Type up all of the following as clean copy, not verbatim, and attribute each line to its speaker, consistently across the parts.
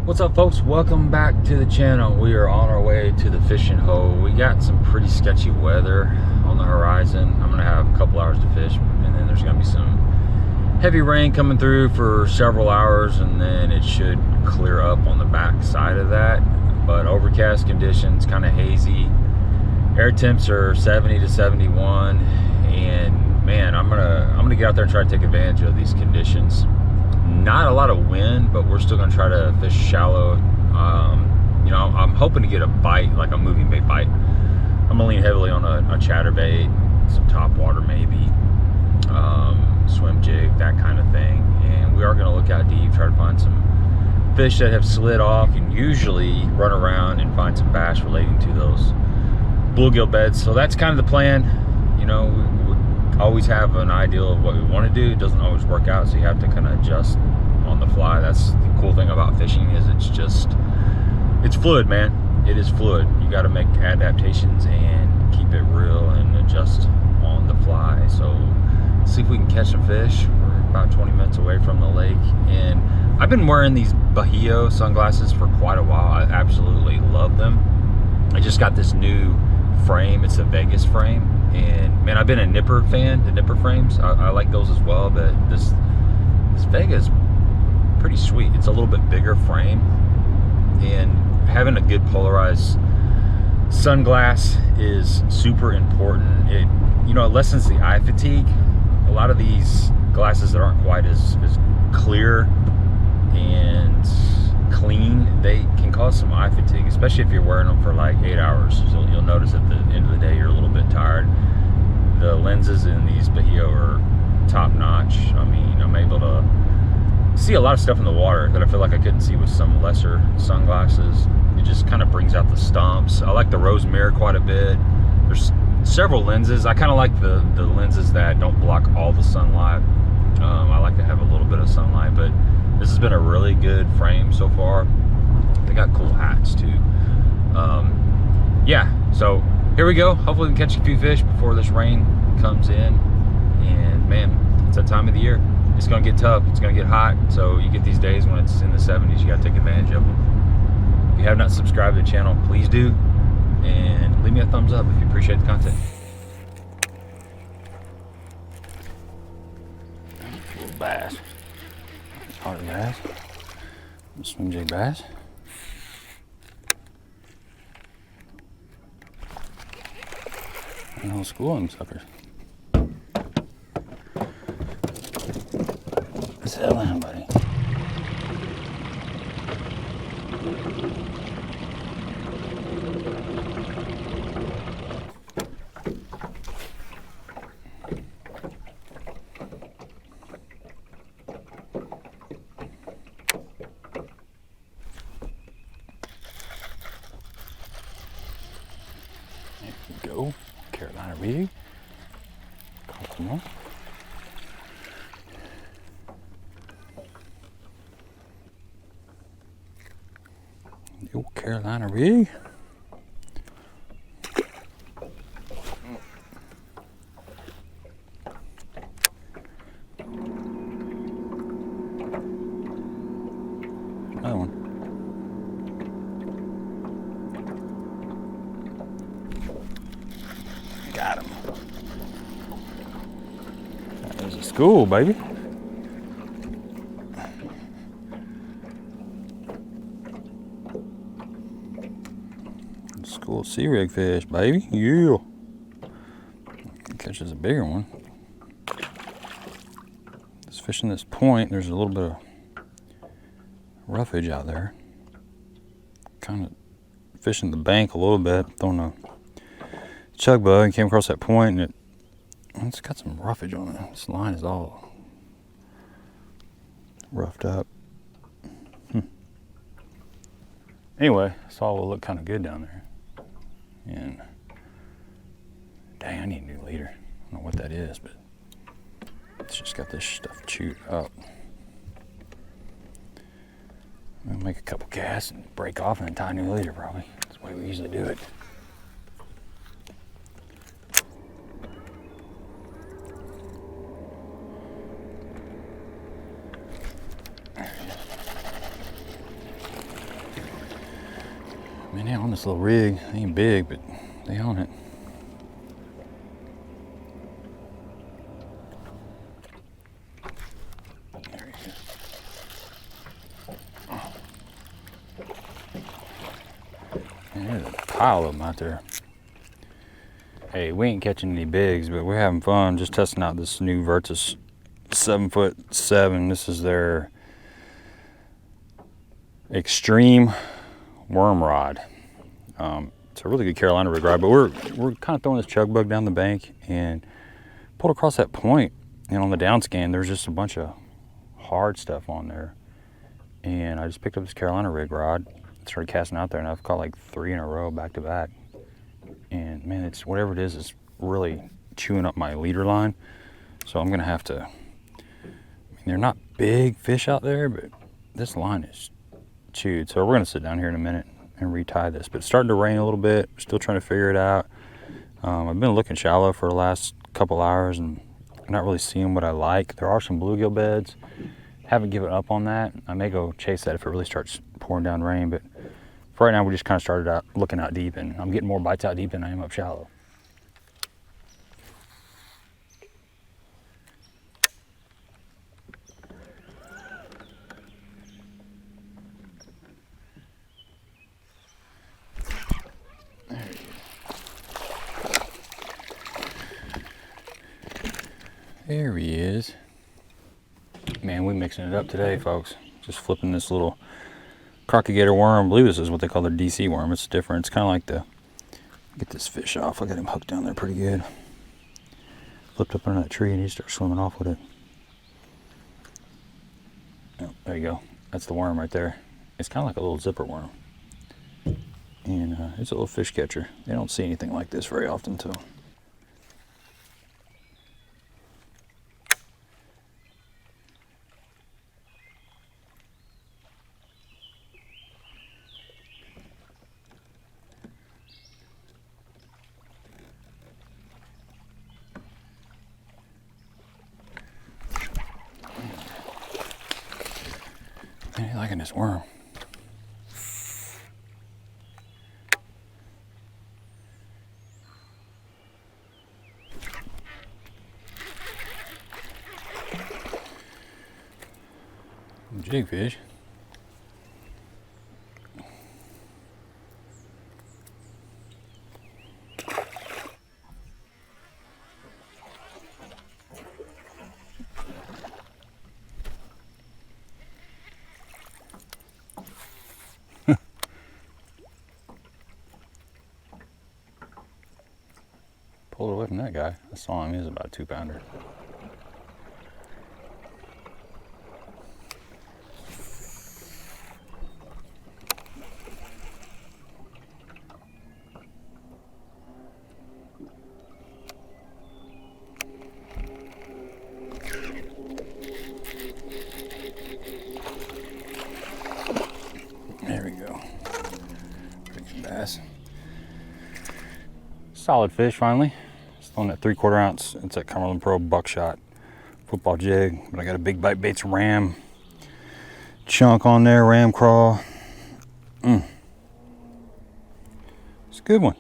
Speaker 1: What's up, folks? Welcome back to the channel. We are on our way to the fishing hole. We got some pretty sketchy weather on the horizon. I'm gonna have a couple hours to fish, and then there's gonna be some heavy rain coming through for several hours, and then it should clear up on the back side of that. But overcast conditions, kind of hazy. Air temps are 70 to 71, and man, I'm gonna get out there and try to take advantage of these conditions. Not a lot of wind, but we're still gonna try to fish shallow. You know, I'm hoping to get a bite, like a moving bait bite. I'm gonna lean heavily on a chatterbait, some top water maybe, swim jig, that kind of thing. And we are gonna look out deep, try to find some fish that have slid off. You can usually run around and find some bass relating to those bluegill beds. So that's kind of the plan. You know, we always have an ideal of what we want to do. It doesn't always work out, so you have to kind of adjust on the fly. That's the cool thing about fishing, is it's fluid, man. It is fluid. You got to make adaptations and keep it real and adjust on the fly. So let's see if we can catch some fish. We're about 20 minutes away from the lake, and I've been wearing these Bahio sunglasses for quite a while. I absolutely love them. I just got this new frame. It's a Vegas frame, and man, I've been a Nipper fan. The Nipper frames, I like those as well, but this Vega is pretty sweet. It's a little bit bigger frame, and having a good polarized sunglass is super important. It lessens the eye fatigue. A lot of these glasses that aren't quite as clear and clean, they can cause some eye fatigue, especially if you're wearing them for like 8 hours. So you'll notice at the end of the day you're a little bit tired. The lenses in these Bahio are top notch. I mean, I'm able to see a lot of stuff in the water that I feel like I couldn't see with some lesser sunglasses. It just kind of brings out the stumps. I like the rose mirror quite a bit. There's several lenses. I kind of like the lenses that don't block all the sunlight. I like to have a little bit of sunlight, but this has been a really good frame so far. They got cool hats too. Yeah, so here we go. Hopefully we can catch a few fish before this rain comes in. And man, it's that time of the year. It's gonna get tough, it's gonna get hot. So you get these days when it's in the 70s, you gotta take advantage of them. If you have not subscribed to the channel, please do. And leave me a thumbs up if you appreciate the content. Bass. Hard bass. Swim jig bass. And I'll school them suckers. Settle in, buddy. Go, Carolina rig. Come on. The old Carolina rig. Another one. Got him. There's a school, baby. School sea rig fish, baby. Yeah. Catches a bigger one. Just fishing this point, there's a little bit of roughage out there. Kind of fishing the bank a little bit, throwing a chug bug, and came across that point, and it's got some roughage on it. This line is all roughed up. Anyway, saw it look kind of good down there. And dang, I need a new leader. I don't know what that is, but it's just got this stuff chewed up. We'll make a couple casts and break off and then tie a new leader probably. That's the way we usually do it. Man, they on this little rig. They ain't big, but they on it. There he is. Man, there's a pile of them out there. Hey, we ain't catching any bigs, but we're having fun just testing out this new Virtus 7'7". This is their Extreme worm rod. It's a really good Carolina rig rod, but we're kind of throwing this chug bug down the bank and pulled across that point, and on the down scan there's just a bunch of hard stuff on there, and I just picked up this Carolina rig rod and started casting out there, and I've caught like 3 in a row back to back, and man, it's whatever it is, it's really chewing up my leader line. So I'm gonna have to, I mean, they're not big fish out there, but this line is chewed. So we're gonna sit down here in a minute and retie this, but it's starting to rain a little bit. We're still trying to figure it out. I've been looking shallow for the last couple hours and not really seeing what I like. There are some bluegill beds. Haven't given up on that. I may go chase that if it really starts pouring down rain, but for right now we just kind of started out looking out deep, and I'm getting more bites out deep than I am up shallow. There he is. Man, we're mixing it up today, folks. Just flipping this little Crock Gator worm. I believe this is what they call their DC worm. It's different. It's kind of like the, get this fish off. I got him hooked down there pretty good. Flipped up under that tree and he starts swimming off with it. Oh, there you go. That's the worm right there. It's kind of like a little zipper worm. And it's a little fish catcher. They don't see anything like this very often, too. Man, he's liking this worm. Jig fish. Pulled away from that guy. I saw him. He was about a 2-pounder. There we go. Big bass. Solid fish finally. Just on that 3/4 ounce. It's a Cumberland Pro buckshot football jig, but I got a Big Bite Baits ram chunk on there, ram crawl. It's a good one.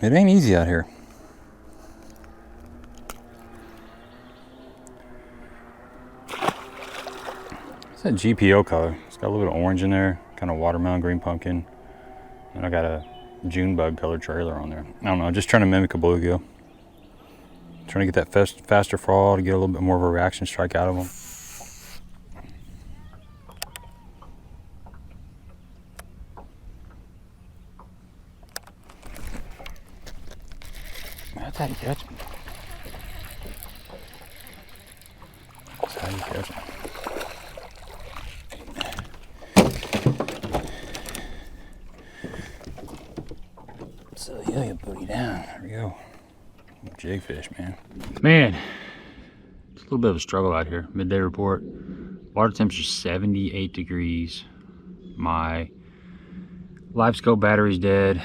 Speaker 1: It ain't easy out here. It's that GPO color. It's got a little bit of orange in there, kind of watermelon, green pumpkin, and I got a June bug colored trailer on there. I don't know, just trying to mimic a bluegill. Trying to get that faster fall to get a little bit more of a reaction strike out of them. That's how you catch them. That's how you catch them. So yeah, you booty down. There we go. Jig fish, man. Man, it's a little bit of a struggle out here. Midday report. Water temperature 78 degrees. My live scope battery's dead.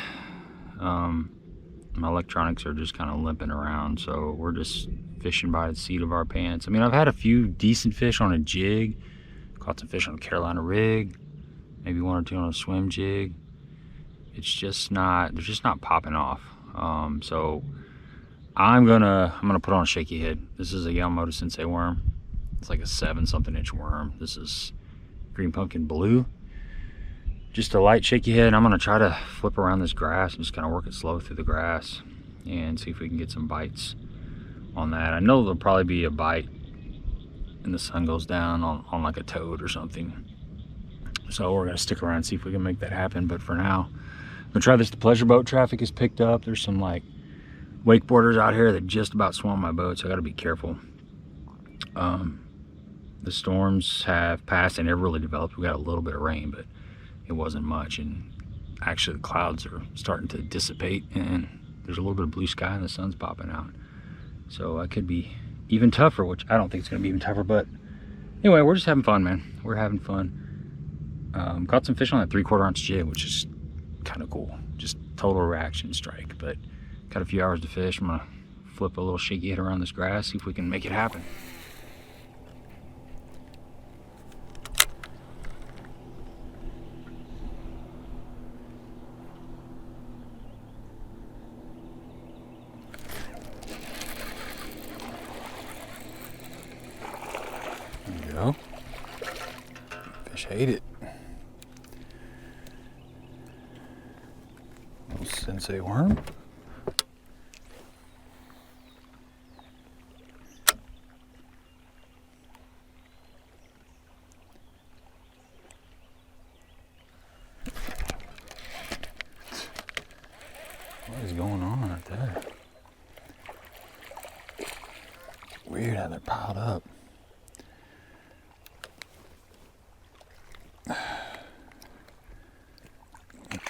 Speaker 1: My electronics are just kind of limping around, so we're just fishing by the seat of our pants. I mean, I've had a few decent fish on a jig. Caught some fish on a Carolina rig. Maybe 1 or 2 on a swim jig. it's just not, they're just not popping off. So I'm gonna put on a Shakeyhead. This is a Yamamoto Sensei worm. It's like a 7-something-inch worm. This is green pumpkin blue. Just a light Shakeyhead. I'm gonna try to flip around this grass and just kind of work it slow through the grass and see if we can get some bites on that. I know there'll probably be a bite and the sun goes down on like a toad or something. So we're gonna stick around and see if we can make that happen. But for now, I'm gonna try this. The pleasure boat traffic is picked up. There's some like wakeboarders out here that just about swam my boat, so I gotta be careful. The storms have passed and never really developed. We got a little bit of rain, but it wasn't much. And actually the clouds are starting to dissipate and there's a little bit of blue sky and the sun's popping out. So it could be even tougher, which I don't think it's gonna be even tougher. But anyway, we're just having fun, man. We're having fun. Caught some fish on that 3/4 ounce jig, which is kind of cool. Just total reaction strike. But got a few hours to fish. I'm gonna flip a little Shakeyhead around this grass, see if we can make it happen. There you go. Fish ate it. Little Sensei worm. What is going on right there? It's weird how they're piled up.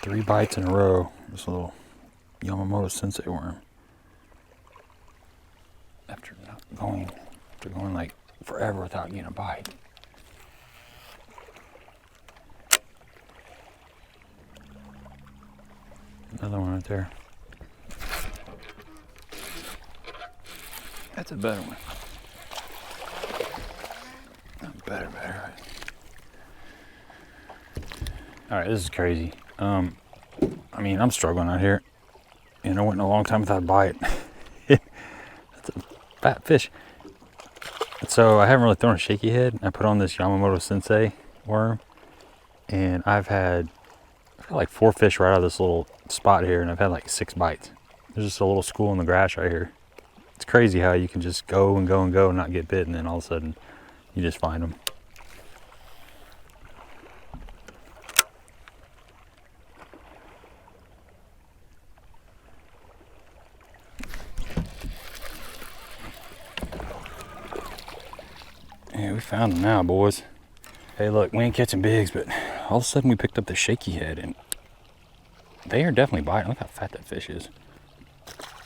Speaker 1: Three bites in a row. This little Yamamoto Sensei worm. After going like forever without getting a bite. Another one right there. That's a better one. Better. All right, this is crazy. I mean, I'm struggling out here, and I went a long time without a bite. That's a fat fish. So I haven't really thrown a Shakeyhead. I put on this Yamamoto Sensei worm, and I've had like 4 fish right out of this little spot here, and I've had like 6 bites. There's just a little school in the grass right here. It's crazy how you can just go and not get bit, and then all of a sudden you just find them. Yeah, we found them now, boys. Hey, look, we ain't catching bigs, but all of a sudden we picked up the Shakeyhead, and they are definitely biting. Look how fat that fish is.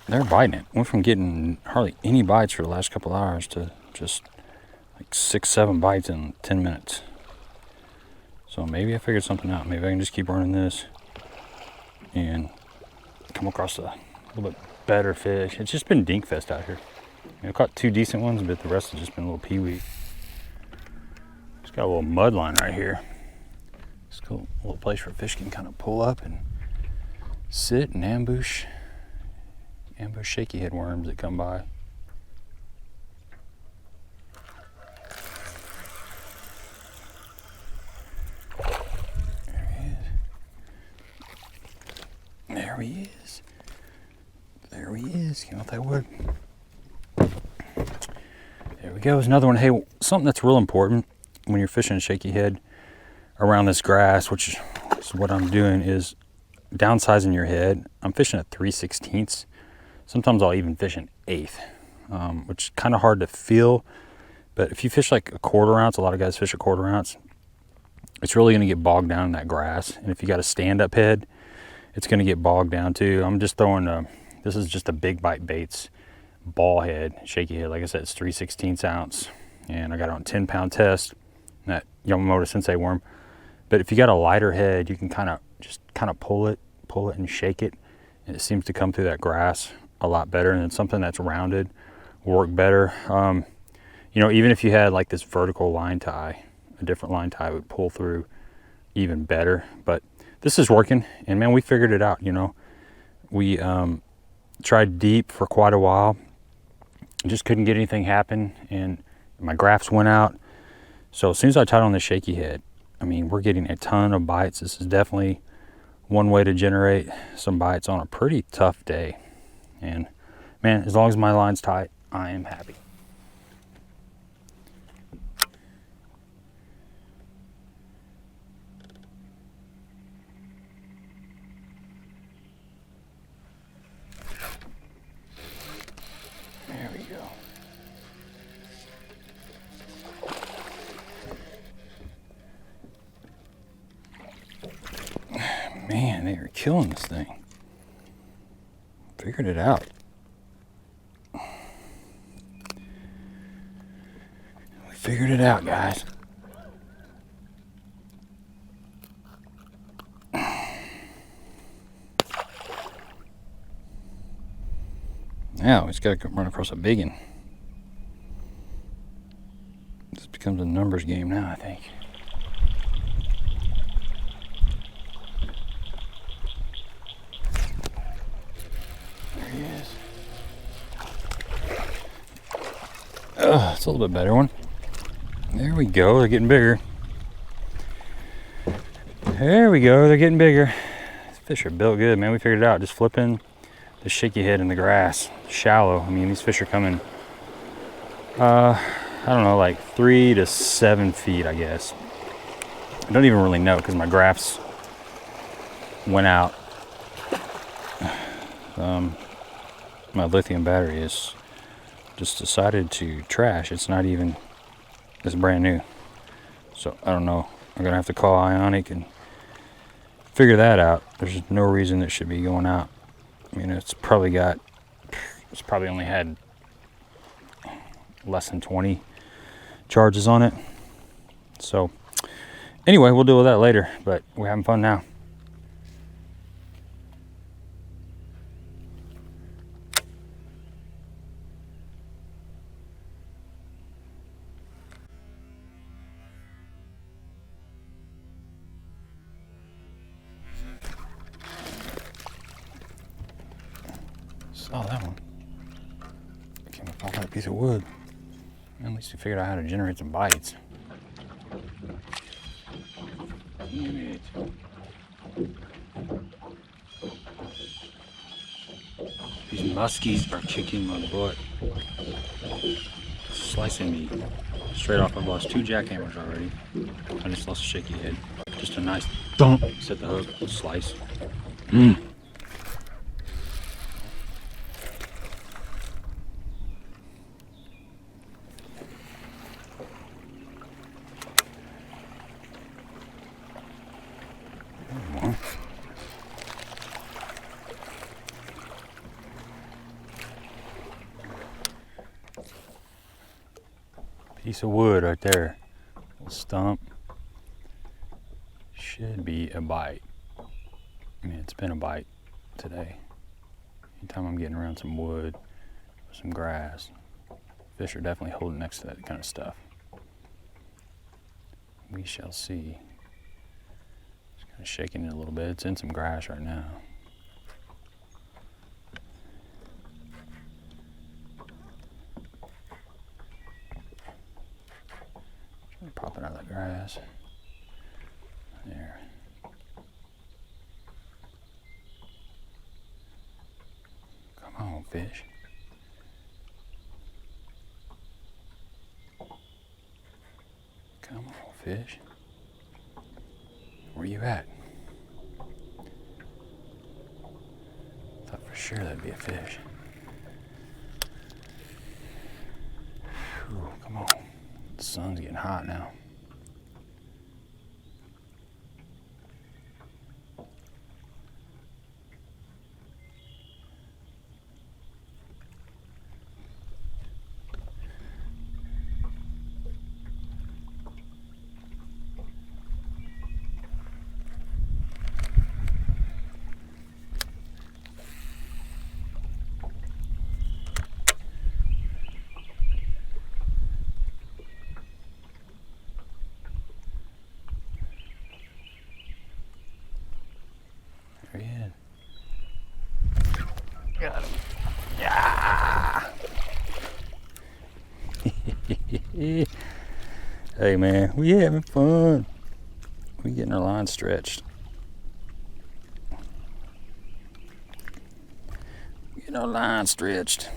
Speaker 1: They're biting it. Went from getting hardly any bites for the last couple hours to just like 6-7 bites in 10 minutes. So maybe I figured something out. Maybe I can just keep running this and come across a little bit better fish. It's just been dinkfest out here. I caught 2 decent ones, but the rest has just been a little peewee. Just got a little mud line right here. It's a cool little place where fish can kind of pull up and sit and ambush Shakeyhead worms that come by. There he is. There he is. Came out that wood. There we go. There's another one. Hey, something that's real important when you're fishing a Shakeyhead around this grass, which is what I'm doing, is downsizing your head. I'm fishing at 3/16. Sometimes I'll even fish an 1/8, which is kind of hard to feel. But if you fish like a 1/4 ounce, a lot of guys fish a 1/4 ounce, it's really going to get bogged down in that grass. And if you got a stand-up head, it's going to get bogged down too. I'm just throwing this is just a Big Bite Baits ball head, Shakeyhead. Like I said, it's 3/16 ounce. And I got it on 10-pound test, that Yamamoto Sensei worm. But if you got a lighter head, you can kind of pull it and shake it. And it seems to come through that grass a lot better. And then something that's rounded will work better. You know, even if you had like this vertical line tie, a different line tie would pull through even better. But
Speaker 2: this is working, and man, we figured it out. You know, we tried deep for quite a while, just couldn't get anything happen, and my graphs went out. So as soon as I tied on the Shakeyhead, I mean, we're getting a ton of bites. This is definitely one way to generate some bites on a pretty tough day. And man, as long as my line's tight, I am happy. There we go. Man, they are killing this thing. Figured it out. We figured it out, guys. Now it's got to run across a big one. This becomes a numbers game now, I think. There he is. It's a little bit better one. There we go. They're getting bigger. There we go. They're getting bigger. These fish are built good, man. We figured it out. Just flipping the Shakeyhead in the grass. Shallow. I mean, these fish are coming, I don't know, like 3 to 7 feet, I guess. I don't even really know because my graphs went out. My lithium battery is just decided to trash. It's not even, it's brand new. So I don't know. I'm gonna have to call Ionic and figure that out. There's no reason it should be going out. I mean, it's probably only had less than 20 charges on it. So anyway, we'll deal with that later, but we're having fun now. Saw that one. Came up off that piece of wood. At least we figured out how to generate some bites. Damn it. These muskies are kicking my butt. Slicing me straight off. I've lost 2 jackhammers already. I just lost a Shakeyhead. Just a nice thump. Set the hook, slice. Piece of wood right there. Little stump. Should be a bite. I mean, it's been a bite today. Anytime I'm getting around some wood or some grass, fish are definitely holding next to that kind of stuff. We shall see. It's kind of shaking it a little bit. It's in some grass right now. Popping out of the grass. There. Come on, fish. Come on, fish. Where you at? Thought for sure that'd be a fish. Whew, come on. The sun's getting hot now. Got him. Yeah. Hey man, we having fun. We getting our line stretched. Getting our line stretched.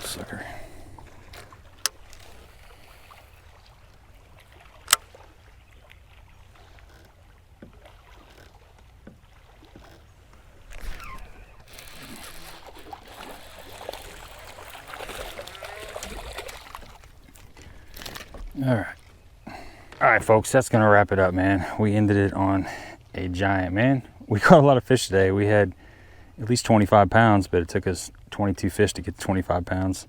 Speaker 2: Sucker. All right, folks, that's gonna wrap it up, man. We ended it on a giant, man. We caught a lot of fish today. We had at least 25 pounds, but it took us 22 fish to get to 25 pounds.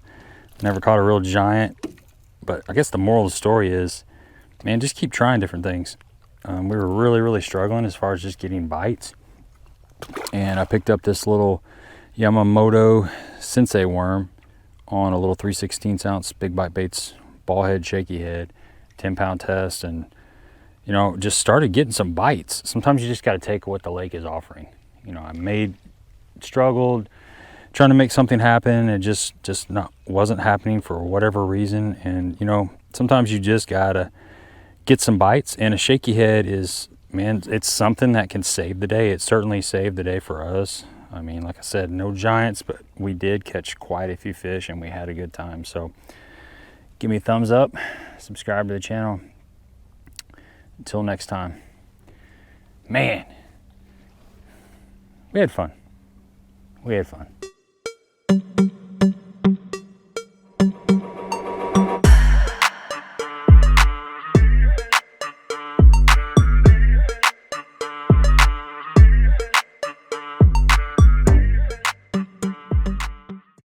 Speaker 2: Never caught a real giant, but I guess the moral of the story is, man, just keep trying different things. We were really struggling as far as just getting bites. And I picked up this little Yamamoto Sensei worm on a little 3/16 ounce Big Bite Baits ball head, shaky head, 10-pound test, and you know, just started getting some bites. Sometimes you just got to take what the lake is offering. You know, struggled trying to make something happen. It just wasn't happening for whatever reason. And you know, sometimes you just gotta get some bites, and a shaky head is, man, it's something that can save the day. It certainly saved the day for us. I mean, like I said, no giants, but we did catch quite a few fish and we had a good time. So give me a thumbs up, subscribe to the channel. Until next time, man, we had fun. We had fun.